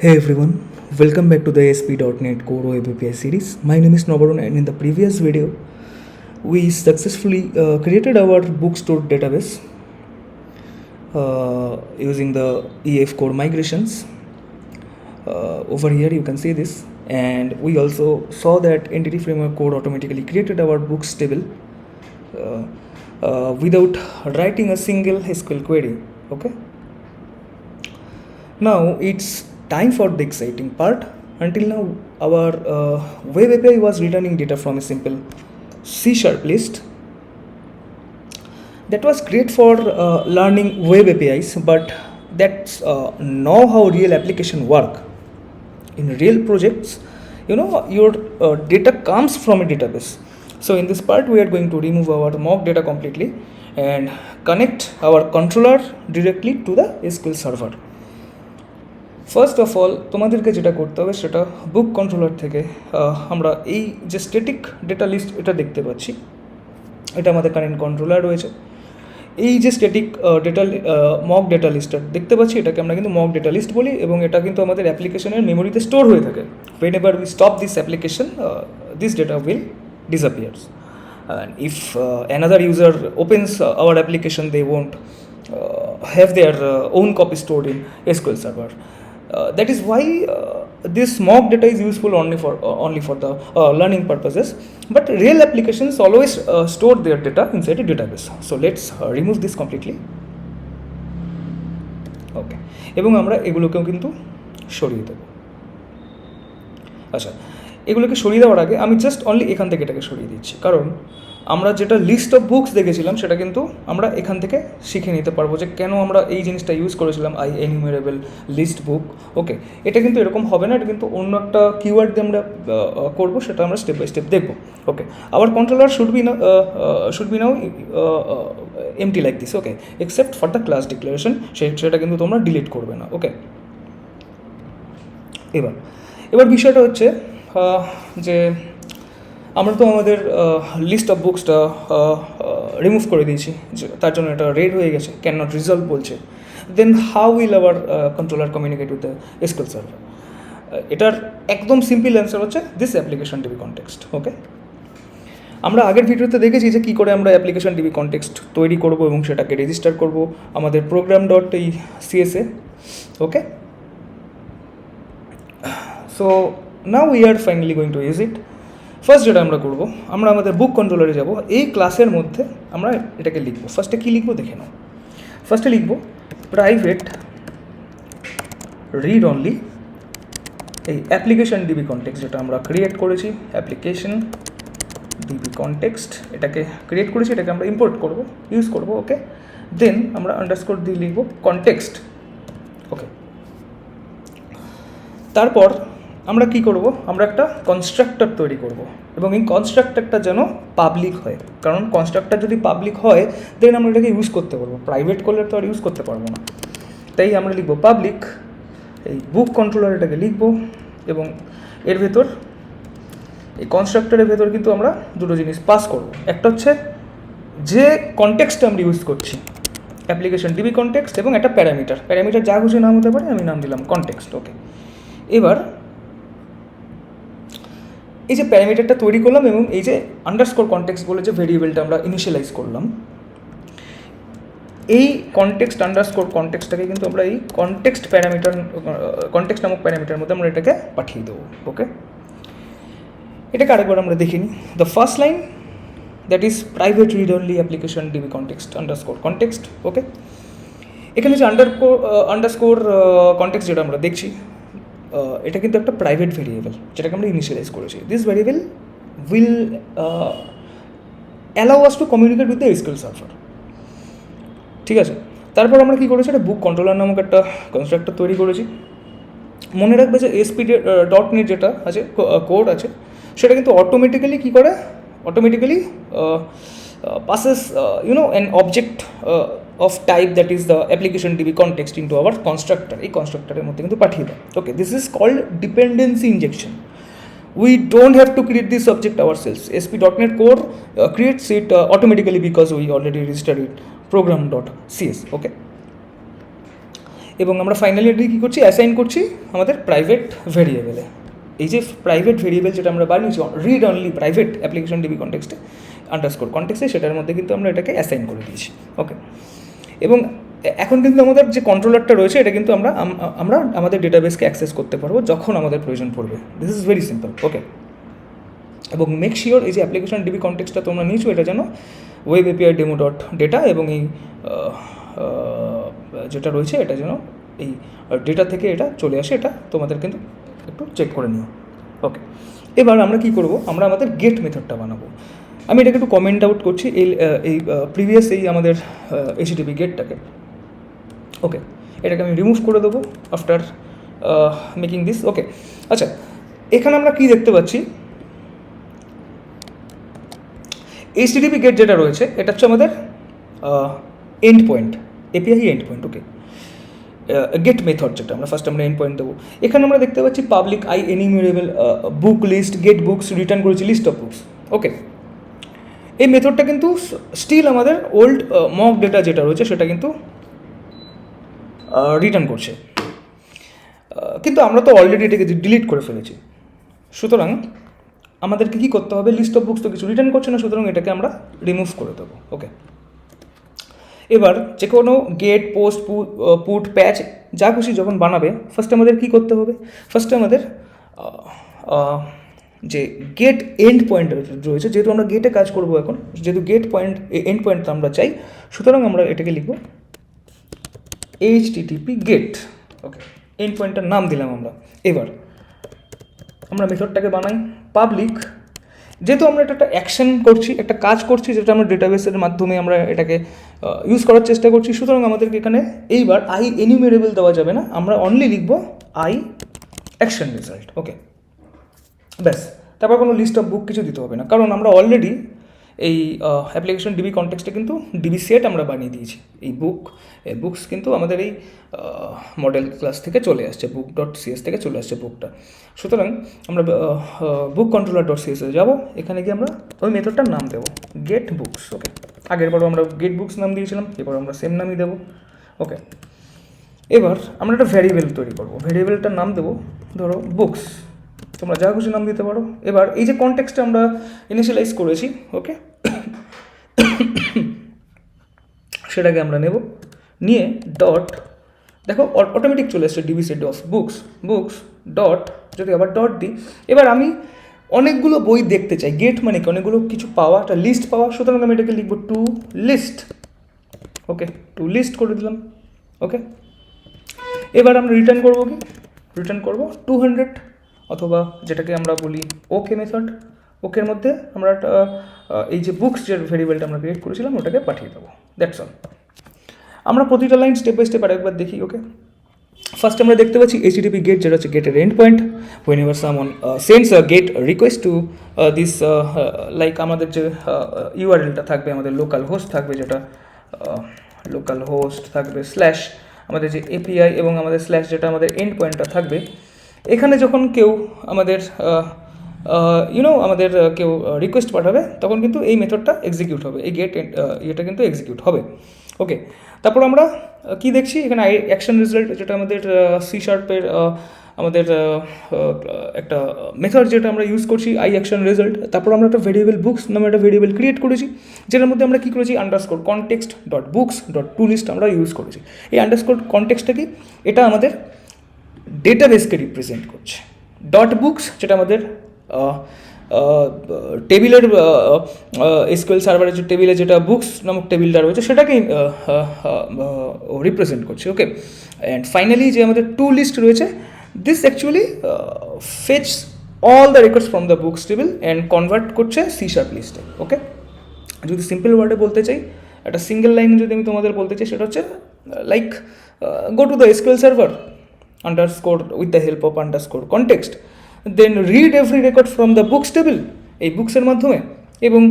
Hey everyone, welcome back to the ASP.NET Core Web API series. My name is Nobarun, and in the previous video, we successfully created our bookstore database using the EF Core migrations. Over here you can see this, and we also saw that Entity Framework Code automatically created our books table without writing a single SQL query. Okay. Now it's time for the exciting part. Until now, our web API was returning data from a simple C# list. That was great for learning web APIs, but that's not how real application work. In real projects, your data comes from a database. So in this part, we are going to remove our mock data completely and connect our controller directly to the SQL server. First of all তোমাদেরকে যেটা করতে হবে সেটা বুক controller থেকে আমরা এই যে static data list এটা দেখতে পাচ্ছি, এটা আমাদের কারেন্ট কন্ট্রোলার রয়েছে। এই যে স্ট্যাটিক ডেটা মক ডেটা লিস্টটা দেখতে পাচ্ছি, এটাকে আমরা কিন্তু মক ডেটা লিস্ট বলি, এবং এটা কিন্তু আমাদের অ্যাপ্লিকেশনের মেমোরিতে স্টোর হয়ে থাকে। Whenever we stop this application, this data will disappears, and if another user opens our application, they won't have their own copy stored in SQL server. That is why this mock data is useful only for the learning purposes, but real applications always store their data inside a database. So let's remove this completely. Okay, এবং আমরা এগুলোকেও কিন্তু সরিয়ে দেব। আচ্ছা, এগুলোকে সরিয়ে দেওয়ার আগে আমি জাস্ট অনলি এখান থেকে এটাকে সরিয়ে দিচ্ছি, কারণ আমরা যেটা লিস্ট অফ বুকস দেখেছিলাম সেটা কিন্তু আমরা এখান থেকে শিখে নিতে পারবো যে কেন আমরা এই জিনিসটা ইউজ করেছিলাম, এনিউমারেবল লিস্ট বুক। ওকে, এটা কিন্তু এরকম হবে না, এটা কিন্তু অন্য একটা কিওয়ার্ড দিয়ে আমরা করবো, সেটা আমরা স্টেপ বাই স্টেপ দেখবো। Okay, our controller should be now empty like this. Okay, except for the class declaration, সেটা কিন্তু তোমরা ডিলিট করবে না। ওকে, এবার বিষয়টা হচ্ছে যে আমরা তো আমাদের লিস্ট অফ বুকসটা রিমুভ করে দিয়েছি, তার জন্য এটা রেড হয়ে গেছে, ক্যান নট রিজলভ বলছে। Then how will our controller communicate with the SQL server? এটার একদম সিম্পল অ্যান্সার হচ্ছে this application DB context. Okay, আমরা আগের ভিডিওতে দেখেছি যে কী করে আমরা অ্যাপ্লিকেশন ডিবি কনটেক্সট তৈরি করব এবং সেটাকে রেজিস্টার করব আমাদের program.csএ। Okay, so now we are finally going to use it. First যেটা আমরা করবো, আমরা আমাদের বুক কন্ট্রোলারে যাব, এই ক্লাসের মধ্যে আমরা এটাকে লিখবো। ফার্স্টে কী লিখবো দেখে নাও। ফার্স্টে লিখবো প্রাইভেট রিড অনলি এই অ্যাপ্লিকেশন ডিবি কনটেক্সট, যেটা আমরা ক্রিয়েট করেছি অ্যাপ্লিকেশন ডিবি কনটেক্সট, এটাকে ক্রিয়েট করেছি, এটাকে আমরা ইম্পোর্ট করব, ইউজ করব। ওকে, দেন আমরা আন্ডারস্কোর দিয়ে লিখবো কনটেক্সট। ওকে, তারপর আমরা কি করব, আমরা একটা কনস্ট্রাক্টর তৈরি করব, এবং এই কনস্ট্রাক্টরটা যেন পাবলিক হয়, কারণ কনস্ট্রাক্টর যদি পাবলিক হয় দেন আমরা এটাকে ইউজ করতে পারবো, প্রাইভেট করলে তো আর ইউজ করতে পারবো না। তাই আমরা লিখবো পাবলিক এই বুক কন্ট্রোলার, এটাকে লিখবো, এবং এর ভেতর এই কনস্ট্রাক্টরের ভেতর কিন্তু আমরা দুটো জিনিস পাস করব। একটা হচ্ছে যে কনটেক্সটটা আমরা ইউজ করছি অ্যাপ্লিকেশন ডিবি কনটেক্সট, এবং একটা প্যারামিটার যা খুশি নাম হতে পারে, আমি নাম দিলাম কনটেক্সট। ওকে, এবার এই যে প্যারামিটারটা তৈরি করলাম এবং এই যে আন্ডারস্কোর কনটেক্সট বলে যে ভেরিয়েবলটা আমরা ইনিশিয়ালাইজ করলাম, এই কনটেক্সট আন্ডারস্কোর কনটেক্সটটাকে কিন্তু আমরা এই কনটেক্সট নামক প্যারামিটার মধ্যে আমরা এটাকে পাঠিয়ে দেবো। ওকে, এটাকে আরেকবার আমরা দেখিনি। The first line, that is private read only application DB context underscore context. Okay, এখানে যে আন্ডারস্কোর কনটেক্সট যেটা আমরা দেখছি, এটা কিন্তু একটা প্রাইভেট ভেরিয়েবল যেটাকে আমরা ইনিশিয়ালাইজ করেছি। This variable will allow us to communicate with the SQL server. ঠিক আছে, তারপর আমরা কী করেছি, একটা বুক কন্ট্রোলার নামক একটা কনস্ট্রাক্টর তৈরি করেছি। মনে রাখবে যে ASP.NET যেটা আছে কোড আছে, সেটা কিন্তু অটোমেটিক্যালি কী করে, automatically passes an object of type that is the application DB context into our constructor, এই কনস্ট্রাক্টরের মধ্যে কিন্তু পাঠিয়ে দেয়। Okay, this is called dependency injection. We don't have to create this object ourselves. ASP.NET Core creates it automatically because we already registered it program.cs. Okay, এবং আমরা finally এটি কী করছি, assign করছি আমাদের প্রাইভেট ভেরিয়েবলে। এই যে প্রাইভেট ভেরিয়েবল যেটা আমরা বানিয়েছি read only private application DB কনটেক্সটে আন্ডারস্কোর কনটেক্সটে, সেটার মধ্যে কিন্তু আমরা এটাকে অ্যাসাইন করে দিয়েছি। ওকে, এবং এখন কিন্তু আমাদের যে কন্ট্রোলারটা রয়েছে এটা কিন্তু আমরা আমাদের ডেটাবেসকে অ্যাক্সেস করতে পারবো যখন আমাদের প্রয়োজন পড়বে। This is very simple. Okay, এবং মেক শিওর এই যে অ্যাপ্লিকেশন ডিবি কনটেক্সটটা তোমরা নিয়েছো এটা যেন web API demo dot data এবং এই যেটা রয়েছে এটা যেন এই ডেটা থেকে এটা চলে আসে, এটা তোমাদের কিন্তু একটু চেক করে নিও। ওকে, এবার আমরা কী করবো, আমরা আমাদের গেট মেথডটা বানাবো। আমি এটাকে একটু কমেন্ট আউট করছি এই প্রিভিয়াস এই আমাদের এইচটিটিপি গেটটাকে। ওকে, এটাকে আমি রিমুভ করে দেবো আফটার মেকিং দিস। ওকে, আচ্ছা, এখানে আমরা কি দেখতে পাচ্ছি, এইচটিটিপি গেট যেটা রয়েছে এটা হচ্ছে আমাদের end point, API end point. Okay, get method যেটা আমরা এন্ড পয়েন্ট দেবো। এখানে আমরা দেখতে পাচ্ছি public I enumerable book list get books return করেছি লিস্ট অফ বুকস। ওকে, এই মেথডটা কিন্তু স্টিল আমাদের ওল্ড মক ডেটা যেটা রয়েছে সেটা কিন্তু রিটার্ন করছে, কিন্তু আমরা তো অলরেডি এটাকে ডিলিট করে ফেলেছি। সুতরাং আমাদেরকে কী করতে হবে, লিস্ট অফ বুকস তো কিছু রিটার্ন করছে না, সুতরাং এটাকে আমরা রিমুভ করে দেবো। ওকে, এবার যে কোনো গেট পোস্ট পুট প্যাচ যা খুশি যখন বানাবে ফার্স্টে আমাদের কী করতে হবে, ফার্স্টে আমাদের যে গেট এন্ড পয়েন্ট রয়েছে, যেহেতু আমরা গেটে কাজ করবো এখন, যেহেতু গেট পয়েন্ট এন্ড পয়েন্ট আমরা চাই, সুতরাং আমরা এটাকে লিখব এইচটিটিপি গেট। ওকে, এন্ড পয়েন্টটার নাম দিলাম আমরা। এবার আমরা মেথডটাকে বানাই পাবলিক, যেহেতু আমরা এটা একটা অ্যাকশন করছি, একটা কাজ করছি যেটা আমরা ডেটাবেসের মাধ্যমে আমরা এটাকে ইউজ করার চেষ্টা করছি, সুতরাং আমাদেরকে এখানে এইবার আই এনিউমেরেবল দেওয়া যাবে না, আমরা অনলি লিখব আই অ্যাকশন রেজাল্ট। ওকে, ব্যাস, তারপর কোনো লিস্ট অফ বুক কিছু দিতে হবে না, কারণ আমরা অলরেডি এই অ্যাপ্লিকেশন ডিবি কনটেক্সটে কিন্তু ডিবি সেট আমরা বানিয়ে দিয়েছি। এই বুকস কিন্তু আমাদের এই মডেল ক্লাস থেকে চলে আসছে, বুক ডট সিএস থেকে চলে আসছে বুকটা। সুতরাং আমরা বুক কন্ট্রোলার ডট সিএসে যাবো, এখানে গিয়ে আমরা ওই মেথডটার নাম দেবো গেট বুকস। ওকে, আগেরবারও আমরা গেট বুকস নাম দিয়েছিলাম, এবার আমরা সেম নামই দেবো। ওকে, এবার আমরা একটা ভ্যারিয়েবল তৈরি করবো, ভ্যারিয়েবলটার নাম দেবো ধরো বুকস, তোমরা যা খুশি নাম দিতে পারো। এবার এই যে কনটেক্সটটা আমরা ইনিশিয়ালাইজ করেছি, ওকে, সেটাকে আমরা নেব, নিয়ে ডট, দেখো অটোমেটিক চলে আসছে DB set of books dot, যদি আবার ডট দিই, এবার আমি অনেকগুলো বই দেখতে চাই, গেট মানে কি অনেকগুলো কিছু পাওয়া, একটা লিস্ট পাওয়া, সুতরাং আমি এটাকে লিখবো টু লিস্ট। ওকে, টু লিস্ট করে দিলাম। ওকে, এবার আমরা রিটার্ন করবো কি, রিটার্ন করবো 200, অথবা যেটাকে আমরা বলি ওকে মেথড। ওকের মধ্যে আমরা এই যে বুকস যে ভেরিয়েবলটা আমরা ক্রিয়েট করেছিলাম ওটাকে পাঠিয়ে দেবো, দ্যাটস অল। আমরা প্রতিটা লাইন স্টেপ বাই স্টেপ আরেকবার দেখি। ওকে, ফার্স্ট আমরা দেখতে পাচ্ছি এইচটিটিপি গেট যেটা হচ্ছে গেটের end point, when ever someone sends a gate request to this, like আমাদের যে ইউআরএলটা থাকবে, আমাদের লোকাল হোস্ট থাকবে, যেটা লোকাল হোস্ট থাকবে স্ল্যাশ আমাদের যে এপিআই এবং আমাদের স্ল্যাশ যেটা আমাদের এন্ড পয়েন্টটা থাকবে। এখানে যখন কেউ আমাদের আমাদের কেউ রিকোয়েস্ট পাঠাবে তখন কিন্তু এই মেথডটা এক্সিকিউট হবে, এই গেট এটা কিন্তু এক্সিকিউট হবে। ওকে, তারপর আমরা কি দেখছি এখানে অ্যাকশন রেজাল্ট, যেটা আমাদের সি শার্পের আমাদের একটা মেথড যেটা আমরা ইউজ করছি আই অ্যাকশন রেজাল্ট। তারপর আমরা একটা ভেরিয়েবল বুকস নামে একটা ভেরিয়েবল ক্রিয়েট করেছি, যেটার মধ্যে আমরা কী করেছি underscore context dot books dot to list আমরা ইউজ করেছি। এই আন্ডারস্কোর কনটেক্সটটা কি, এটা আমাদের ডেটাবেসকে রিপ্রেজেন্ট করছে। ডট বুকস যেটা আমাদের টেবিলের এসকিউএল সার্ভারের যে টেবিলে যেটা বুকস নামক টেবিলটা রয়েছে সেটাকেই রিপ্রেজেন্ট করছে। ওকে, অ্যান্ড ফাইনালি যে আমাদের টু লিস্ট রয়েছে, this actually fetch all the records from the books table and convert করছে সি শার্প লিস্টে। ওকে, যদি সিম্পল ওয়ার্ডে বলতে চাই, একটা সিঙ্গেল লাইনে যদি আমি তোমাদের বলতে চাই, সেটা হচ্ছে like go to the SQL server underscore with the help of underscore context, then read every record from the books table, এই বুকসের মাধ্যমে, এবং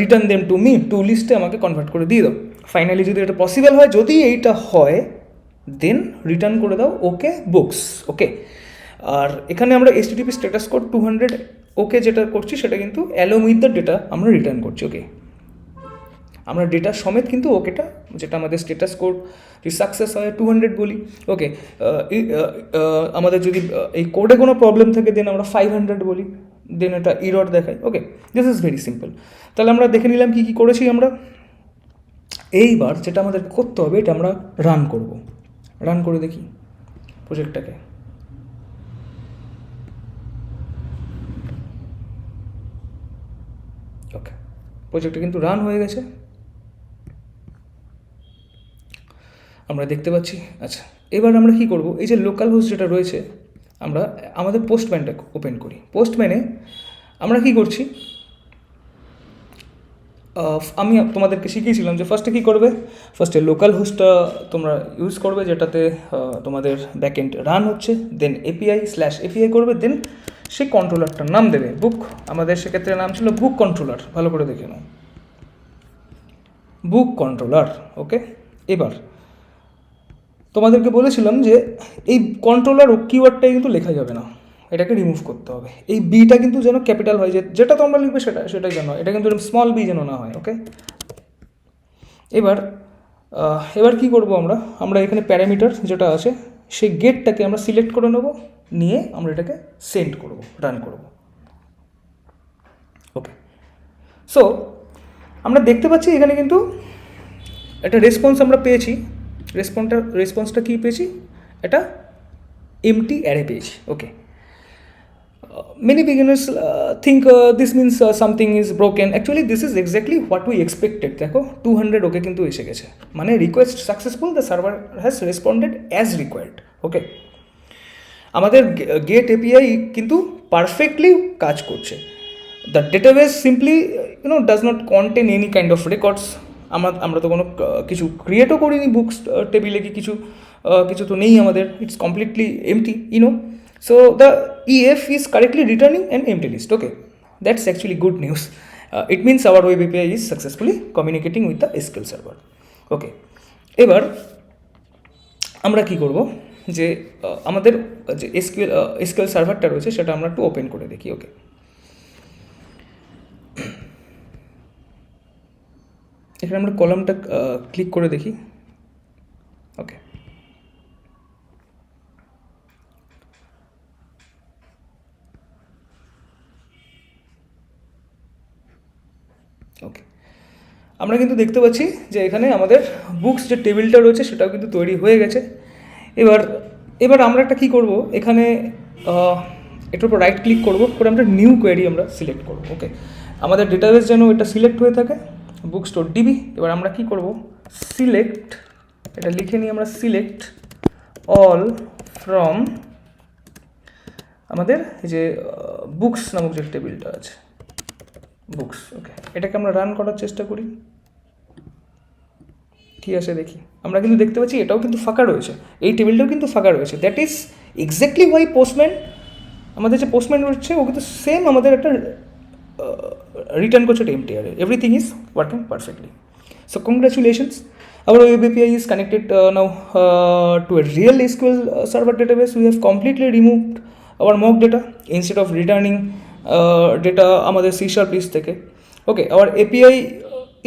return them to me, to লিস্টে আমাকে কনভার্ট করে দিয়ে দাও। ফাইনালি যদি এটা পসিবল হয়, যদি এইটা হয়, দেন রিটার্ন করে দাও ওকে বুকস। ওকে, আর এখানে আমরা এইচটিটিপি স্ট্যাটাস কোড 200 ওকে যেটা করছি সেটা কিন্তু অ্যালং উইথ দ্য ডেটা আমরা রিটার্ন করছি। ওকে, আমরা ডেটা সমেত কিন্তু ওকেটা, যেটা আমাদের স্ট্যাটাস কোড যদি সাকসেস হয় 200 বলি, ওকে। আমাদের যদি এই কোডে কোনো প্রবলেম থাকে দেন আমরা 500 বলি, দেন এটা ইরর দেখায়, okay. This is very simple. তাহলে আমরা দেখে নিলাম কী কী করেছি আমরা। এইবার যেটা আমাদের করতে হবে, এটা আমরা রান করব। রান করে দেখি প্রজেক্টটাকে। ওকে, প্রজেক্টটা কিন্তু রান হয়ে গেছে, আমরা দেখতে পাচ্ছি। আচ্ছা, এবার আমরা কি করব, এই যে লোকাল হোস্ট যেটা রয়েছে, আমরা আমাদের পোস্টম্যানটা ওপেন করি। পোস্টম্যানে আমরা কি করছি, আমি তোমাদেরকে শিখিয়েছিলাম যে ফার্স্টে কী করবে, ফার্স্টে লোকাল হোস্টটা তোমরা ইউজ করবে, যেটাতে তোমাদের ব্যাকএন্ড রান হচ্ছে, দেন API/API করবে, দেন সেই কন্ট্রোলারটার নাম দেবে বুক। আমাদের সেক্ষেত্রে নাম ছিল বুক কন্ট্রোলার, ভালো করে দেখে নাও, বুক কন্ট্রোলার, ওকে। এবার তোমাদেরকে বলেছিলাম যে এই কন্ট্রোলার কিওয়ার্ডটাই কিন্তু লেখা যাবে না, এটাকে রিমুভ করতে হবে। এই বিটা কিন্তু যেন ক্যাপিটাল হয়, যেটা তোমরা লিখবে সেটাই যেন হয়, এটা কিন্তু স্মল বি যেন না হয়, ওকে। এবার কি করব আমরা এখানে প্যারামিটার যেটা আছে সেই গেটটাকে আমরা সিলেক্ট করে নেব, নিয়ে আমরা এটাকে সেন্ড করব, রান করব, ওকে। সো আমরা দেখতে পাচ্ছি এখানে কিন্তু একটা রেসপন্স আমরা পেয়েছি। রেসপন্সটা কী পেয়েছি, এটা এমটি অ্যারে পেয়েছি, ওকে। Many beginners think this means something is broken. Actually, this is exactly what we expected. দেখো 200 ওকে কিন্তু এসে গেছে, মানে request successful, the server has responded as required, okay. আমাদের গেট এপিআই কিন্তু পারফেক্টলি কাজ করছে। The database simply does not contain any kind of records. আমরা তো কোনো কিছু ক্রিয়েটও করিনি, বুকস টেবিলে কি কিছু তো নেই আমাদের, it's completely empty, So the EF is correctly returning an empty list, okay. That's actually good news. It means our web API is successfully communicating with the SQL server, okay. এবার আমরা কি করব, যে আমাদের যে SQL সার্ভারটা রয়েছে সেটা আমরা একটু ওপেন করে দেখি, ওকে। এখানে আমরা কলামটা ক্লিক করে দেখি, ওকে। ওকে, আমরা কিন্তু দেখতে পাচ্ছি যে এখানে আমাদের বুকস যে টেবিলটা রয়েছে সেটাও কিন্তু তৈরি হয়ে গেছে। এবার আমরা একটা কী করব, এখানে এটার উপর রাইট ক্লিক করব, করে আমরা নিউ কোয়েরি আমরা সিলেক্ট করব, ওকে। আমাদের ডেটাবেস যেন এটা সিলেক্ট হয়ে থাকে, বুক স্টোর ডিবি। এবার আমরা কী করব, সিলেক্ট, এটা লিখে নিই আমরা, সিলেক্ট অল ফ্রম আমাদের এই যে বুকস নামক যে টেবিলটা আছে, বুকস, ওকে। এটাকে আমরা রান করার চেষ্টা করি, ঠিক আছে, দেখি। আমরা কিন্তু দেখতে পাচ্ছি এটাও কিন্তু ফাঁকা রয়েছে, এই টেবিলটাও কিন্তু ফাঁকা রয়েছে। That is exactly why postman, আমাদের যে পোস্টম্যান রয়েছে ও কিন্তু সেম আমাদের একটা রিটার্ন করছে MT array. Everything is working perfectly. So congratulations, our web API is connected now to a real SQL server database. We have completely removed our mock data instead of returning data আমাদের C# list থেকে, okay. Our API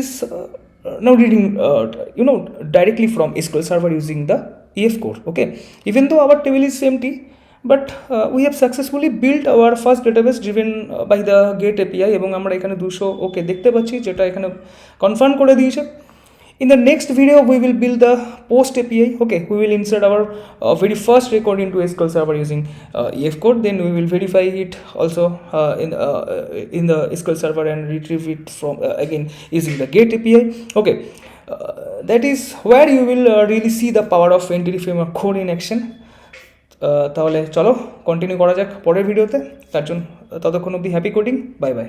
is now reading directly from SQL server using the EF core, okay. Even though our table is empty, but we have successfully built our first database driven by the GET API, এবং আমরা এখানে 200 ওকে দেখতে পাচ্ছি, যেটা এখানে confirm করে দিয়েছে। In the next video, we will build the post API, okay. We will insert our very first record into SQL server using EF code, then we will verify it also in the SQL server and retrieve it from again using the GET API, okay. That is where you will really see the power of entity framework code in action. তাহলে চলো continue করা যাক পরের ভিডিওতে, তার জন্য ততক্ষণ অবধি হ্যাপি কোডিং, বাই বাই।